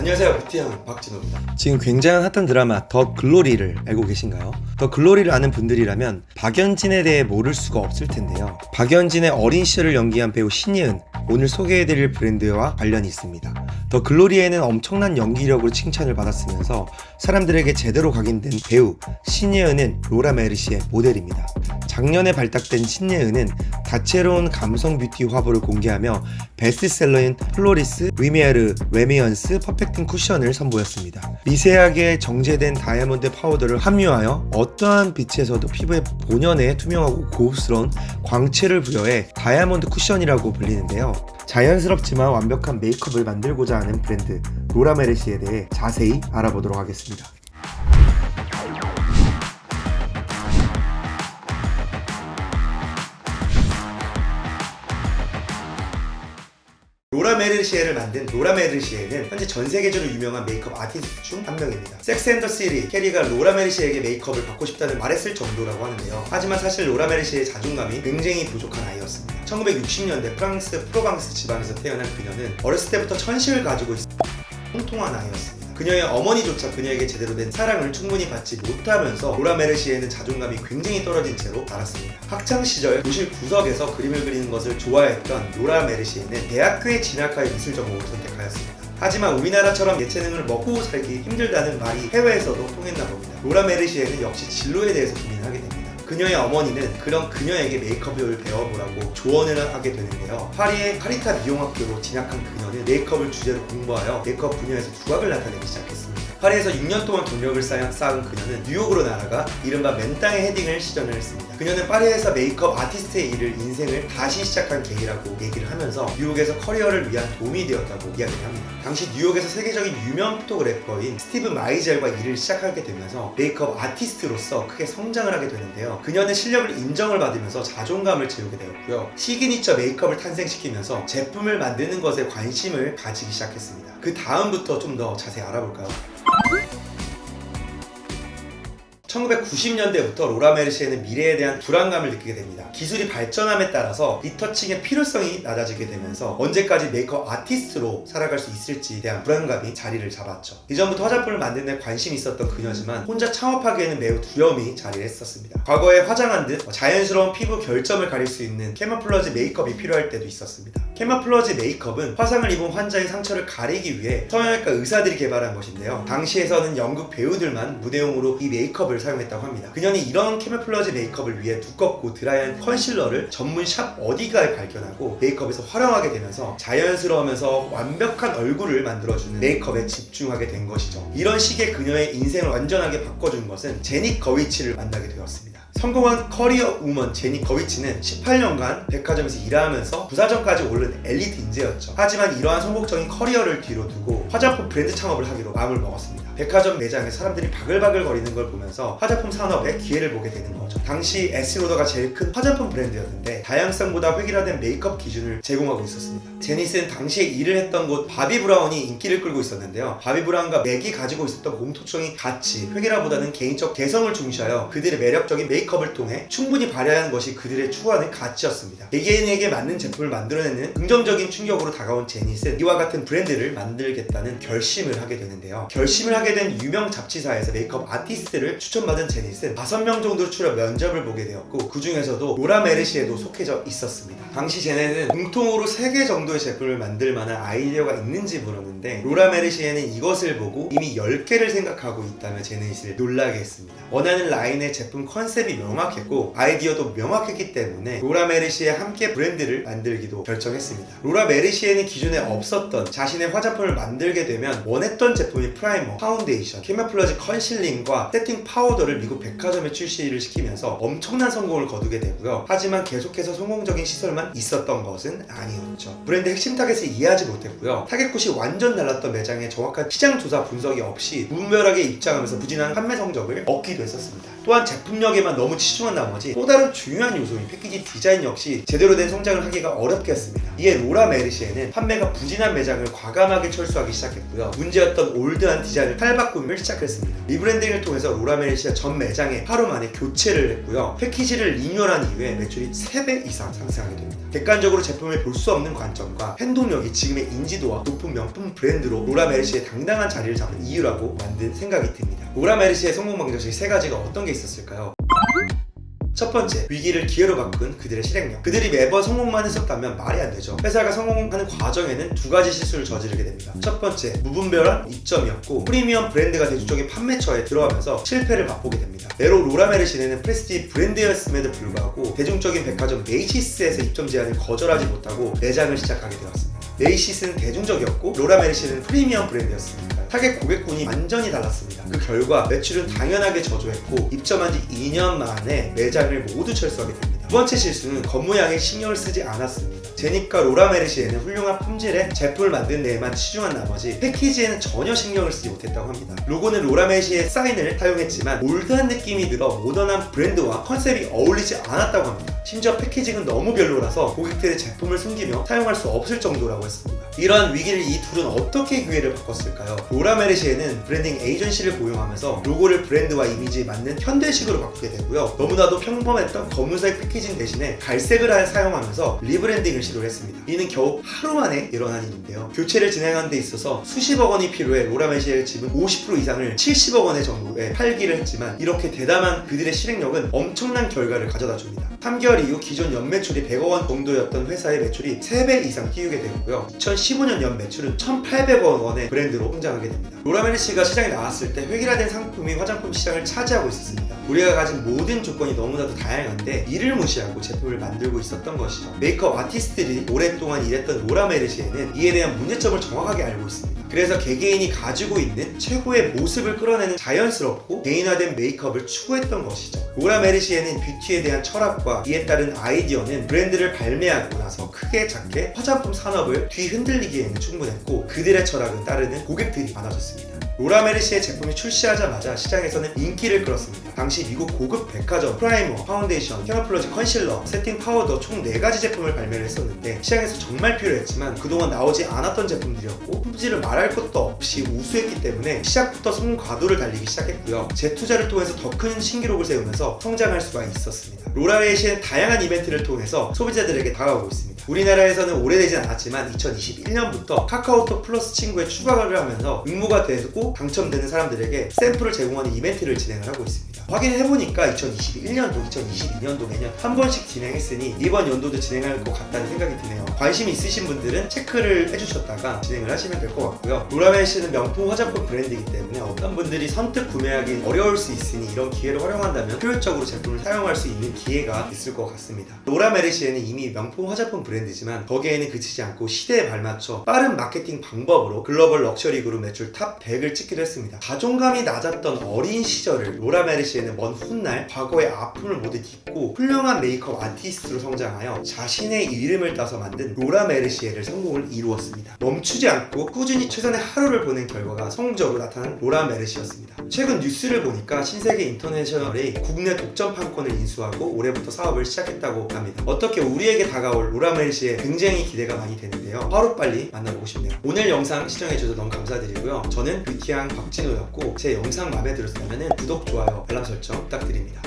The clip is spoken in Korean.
안녕하세요, 뷰티형 박진호입니다. 지금 굉장히 핫한 드라마 더 글로리를 알고 계신가요? 더 글로리를 아는 분들이라면 박연진에 대해 모를 수가 없을 텐데요. 박연진의 어린 시절을 연기한 배우 신예은, 오늘 소개해드릴 브랜드와 관련이 있습니다. 더 글로리에는 엄청난 연기력으로 칭찬을 받았으면서 사람들에게 제대로 각인된 배우 신예은은 로라 메르시의 모델입니다. 작년에 발탁된 신예은은 다채로운 감성 뷰티 화보를 공개하며 베스트셀러인 플로리스, 리메르, 레미언스 퍼펙팅 쿠션을 선보였습니다. 미세하게 정제된 다이아몬드 파우더를 함유하여 어떠한 빛에서도 피부에 본연의 투명하고 고급스러운 광채를 부여해 다이아몬드 쿠션이라고 불리는데요. 자연스럽지만 완벽한 메이크업을 만들고자 하는 브랜드 로라 메르시에 대해 자세히 알아보도록 하겠습니다. 로라 메르시에를 만든 로라 메르시에는 현재 전 세계적으로 유명한 메이크업 아티스트 중 한 명입니다. 섹스 앤 더 시티 캐리가 로라 메르시에에게 메이크업을 받고 싶다는 말했을 정도라고 하는데요. 하지만 사실 로라 메르시에의 자존감이 굉장히 부족한 아이였습니다. 1960년대 프랑스 프로방스 지방에서 태어난 그녀는 어렸을 때부터 천식을 가지고 있었던 통통한 아이였습니다. 그녀의 어머니조차 그녀에게 제대로 된 사랑을 충분히 받지 못하면서 로라 메르시에는 자존감이 굉장히 떨어진 채로 자랐습니다. 학창시절 교실 구석에서 그림을 그리는 것을 좋아했던 로라 메르시에는 대학교에 진학하여 미술 전공을 선택하였습니다. 하지만 우리나라처럼 예체능을 먹고 살기 힘들다는 말이 해외에서도 통했나 봅니다. 로라 메르시에는 역시 진로에 대해서 고민하게 됩니다. 그녀의 어머니는 그런 그녀에게 메이크업을 배워보라고 조언을 하게 되는데요. 파리의 카리타 미용학교로 진학한 그녀는 메이크업을 주제로 공부하여 메이크업 분야에서 두각을 나타내기 시작했습니다. 파리에서 6년 동안 경력을 쌓은 그녀는 뉴욕으로 날아가 이른바 맨땅의 헤딩을 시전을 했습니다. 그녀는 파리에서 메이크업 아티스트의 일을 인생을 다시 시작한 계기라고 얘기를 하면서 뉴욕에서 커리어를 위한 도움이 되었다고 이야기를 합니다. 당시 뉴욕에서 세계적인 유명 포토그래퍼인 스티브 마이젤과 일을 시작하게 되면서 메이크업 아티스트로서 크게 성장을 하게 되는데요. 그녀는 실력을 인정을 받으면서 자존감을 채우게 되었고요. 시그니처 메이크업을 탄생시키면서 제품을 만드는 것에 관심을 가지기 시작했습니다. 그 다음부터 좀 더 자세히 알아볼까요? 1990년대부터 로라 메르시에는 미래에 대한 불안감을 느끼게 됩니다. 기술이 발전함에 따라서 리터칭의 필요성이 낮아지게 되면서 언제까지 메이크업 아티스트로 살아갈 수 있을지에 대한 불안감이 자리를 잡았죠. 이전부터 화장품을 만드는 데 관심이 있었던 그녀지만 혼자 창업하기에는 매우 두려움이 자리를 했었습니다. 과거에 화장한 듯 자연스러운 피부 결점을 가릴 수 있는 캐모플러지 메이크업이 필요할 때도 있었습니다. 캐모플러지 메이크업은 화상을 입은 환자의 상처를 가리기 위해 성형외과 의사들이 개발한 것인데요. 당시에서는 연극 배우들만 무대용으로 이 메이크업을 사용했다고 합니다. 그녀는 이런 캐모플러지 메이크업을 위해 두껍고 드라이한 컨실러를 전문 샵 어디가에 발견하고 메이크업에서 활용하게 되면서 자연스러우면서 완벽한 얼굴을 만들어주는 메이크업에 집중하게 된 것이죠. 이런 식의 그녀의 인생을 완전하게 바꿔준 것은 제니 거위치를 만나게 되었습니다. 성공한 커리어 우먼 제니 거위치는 18년간 백화점에서 일하면서 부사장까지 오른 엘리트 인재였죠. 하지만 이러한 성공적인 커리어를 뒤로 두고 화장품 브랜드 창업을 하기로 마음을 먹었습니다. 백화점 매장에 사람들이 바글바글 거리는 걸 보면서 화장품 산업에 기회를 보게 되는 거죠. 당시 에스로더가 제일 큰 화장품 브랜드였는데 다양성보다 획일화된 메이크업 기준을 제공하고 있었습니다. 제니스는 당시에 일을 했던 곳 바비 브라운이 인기를 끌고 있었는데요. 바비 브라운과 맥이 가지고 있었던 공통적인 가치, 획일화보다는 개인적 개성을 중시하여 그들의 매력적인 메이크업을 통해 충분히 발휘하는 것이 그들의 추구하는 가치였습니다. 개개인에게 맞는 제품을 만들어내는 긍정적인 충격으로 다가온 제니스는 이와 같은 브랜드를 만들겠다는 결심을 하게 되는데요. 결심을 하게 된 유명 잡지사에서 메이크업 아티스트를 추천받은 제니스는 5명 정도 출연 면접을 보게 되었고 그 중에서도 로라 메르시에도 속해져 있었습니다. 당시 제네는 공통으로 3개 정도의 제품을 만들 만한 아이디어가 있는지 물었는데 로라 메르시에는 이것을 보고 이미 10개를 생각하고 있다며 제네시를 놀라게 했습니다. 원하는 라인의 제품 컨셉이 명확했고 아이디어도 명확했기 때문에 로라 메르시에 함께 브랜드를 만들기도 결정했습니다. 로라 메르시에는 기존에 없었던 자신의 화장품을 만들게 되면 원했던 제품이 프라이머, 파운데이션, 캐모플러지 컨실링과 세팅 파우더를 미국 백화점에 출시를 시키면서 엄청난 성공을 거두게 되고요. 하지만 계속해서 성공적인 시설만 있었던 것은 아니었죠. 브랜드 핵심 타겟을 이해하지 못했고요. 타겟굿이 완전 달랐던 매장에 정확한 시장 조사 분석이 없이 무분별하게 입장하면서 부진한 판매 성적을 얻기도 했었습니다. 또한 제품력에만 너무 치중한 나머지 또 다른 중요한 요소인 패키지 디자인 역시 제대로 된 성장을 하기가 어렵게 했습니다. 이에 로라 메르시에는 판매가 부진한 매장을 과감하게 철수하기 시작했고요. 문제였던 올드한 디자인을 탈바꿈을 시작했습니다. 리브랜딩을 통해서 로라 메르시아 전 매장에 하루 만에 교체를 했고요. 패키지를 리뉴얼한 이후에 매출이 3배 이상 상승하게 됩니다. 객관적으로 제품을 볼 수 없는 관점과 행동력이 지금의 인지도와 높은 명품 브랜드로 로라 메르시의 당당한 자리를 잡은 이유라고 만든 생각이 듭니다. 로라 메르시의 성공 방정식 3가지가 어떤 게 있었을까요? 첫 번째, 위기를 기회로 바꾼 그들의 실행력. 그들이 매번 성공만 했었다면 말이 안 되죠. 회사가 성공하는 과정에는 2가지 실수를 저지르게 됩니다. 첫 번째, 무분별한 입점이었고 프리미엄 브랜드가 대중적인 판매처에 들어가면서 실패를 맛보게 됩니다. 예로 로라 메르시는 프레스티지 브랜드였음에도 불구하고 대중적인 백화점 메이시스에서 입점 제안을 거절하지 못하고 매장을 시작하게 되었습니다. 메이시스는 대중적이었고 로라 메르시는 프리미엄 브랜드였습니다. 타겟 고객군이 완전히 달랐습니다. 그 결과 매출은 당연하게 저조했고 입점한 지 2년 만에 매장을 모두 철수하게 됩니다. 두 번째 실수는 겉모양에 신경을 쓰지 않았습니다. 제니까 로라 메르시에는 훌륭한 품질의 제품을 만드는 데에만 치중한 나머지 패키지에는 전혀 신경을 쓰지 못했다고 합니다. 로고는 로라 메르시의 사인을 사용했지만 올드한 느낌이 들어 모던한 브랜드와 컨셉이 어울리지 않았다고 합니다. 심지어 패키징은 너무 별로라서 고객들의 제품을 숨기며 사용할 수 없을 정도라고 했습니다. 이러한 위기를 이 둘은 어떻게 기회를 바꿨을까요? 로라 메르시에는 브랜딩 에이전시를 고용하면서 로고를 브랜드와 이미지에 맞는 현대식으로 바꾸게 되고요. 너무나도 평범했던 검은색 패키징 대신에 갈색을 사용하면서 리브랜딩을 시도했습니다. 이는 겨우 하루 만에 일어난 일인데요. 교체를 진행하는 데 있어서 수십억 원이 필요해 로라 메르시의 지분 50% 이상을 70억 원의 정도에 팔기를 했지만 이렇게 대담한 그들의 실행력은 엄청난 결과를 가져다 줍니다. 3개월 이후 기존 연매출이 100억 원 정도였던 회사의 매출이 3배 이상 띄우게 되었고요. 2015년 연 매출은 1,800억 원의 브랜드로 성장하게 됩니다. 로라 메르시가 시장에 나왔을 때 획일화된 상품이 화장품 시장을 차지하고 있었습니다. 우리가 가진 모든 조건이 너무나도 다양한데 이를 무시하고 제품을 만들고 있었던 것이죠. 메이크업 아티스트들이 오랫동안 일했던 로라 메르시에는 이에 대한 문제점을 정확하게 알고 있습니다. 그래서 개개인이 가지고 있는 최고의 모습을 끌어내는 자연스럽고 개인화된 메이크업을 추구했던 것이죠. 로라 메르시에는 뷰티에 대한 철학과 이에 따른 아이디어는 브랜드를 발매하고 나서 크게 작게 화장품 산업을 뒤흔들리기에는 충분했고 그들의 철학은 따르는 고객들이 많아졌습니다. 로라 메르시의 제품이 출시하자마자 시장에서는 인기를 끌었습니다. 당시 미국 고급 백화점 프라이머, 파운데이션, 캐모플러지 컨실러, 세팅 파우더 총 4가지 제품을 발매를 했었는데 시장에서 정말 필요했지만 그동안 나오지 않았던 제품들이었고 품질을 말할 것도 없이 우수했기 때문에 시작부터 성공 과도를 달리기 시작했고요. 재투자를 통해서 더 큰 신기록을 세우면서 성장할 수가 있었습니다. 로라 메르시는 다양한 이벤트를 통해서 소비자들에게 다가오고 있습니다. 우리나라에서는 오래되진 않았지만 2021년부터 카카오톡 플러스 친구에 추가를 하면서 응모가 되고 당첨되는 사람들에게 샘플을 제공하는 이벤트를 진행을 하고 있습니다. 확인해보니까 2021년도, 2022년도 매년 한 번씩 진행했으니 이번 연도도 진행할 것 같다는 생각이 드네요. 관심이 있으신 분들은 체크를 해주셨다가 진행을 하시면 될 것 같고요. 로라 메르시는 명품 화장품 브랜드이기 때문에 어떤 분들이 선뜻 구매하기 어려울 수 있으니 이런 기회를 활용한다면 효율적으로 제품을 사용할 수 있는 기회가 있을 것 같습니다. 로라 메르시에는 이미 명품 화장품 브랜드지만 거기에는 그치지 않고 시대에 발맞춰 빠른 마케팅 방법으로 글로벌 럭셔리 그룹 매출 탑 100을 찍기도 했습니다. 자존감이 낮았던 어린 시절을 로라 메르시에는 먼 훗날 과거의 아픔을 모두 딛고 훌륭한 메이크업 아티스트로 성장하여 자신의 이름을 따서 만든 로라 메르시에를 성공을 이루었습니다. 멈추지 않고 꾸준히 최선의 하루를 보낸 결과가 성공적으로 나타난 로라 메르시였습니다. 최근 뉴스를 보니까 신세계 인터내셔널이 국내 독점 판권을 인수하고 올해부터 사업을 시작했다고 합니다. 어떻게 우리에게 다가올 로라 메르시에 굉장히 기대가 많이 되는데요. 하루빨리 만나보고 싶네요. 오늘 영상 시청해주셔서 너무 감사드리고요. 저는 뷰티양 박진호였고 제 영상 마음에 들었다면 구독, 좋아요, 알람 설정 부탁드립니다.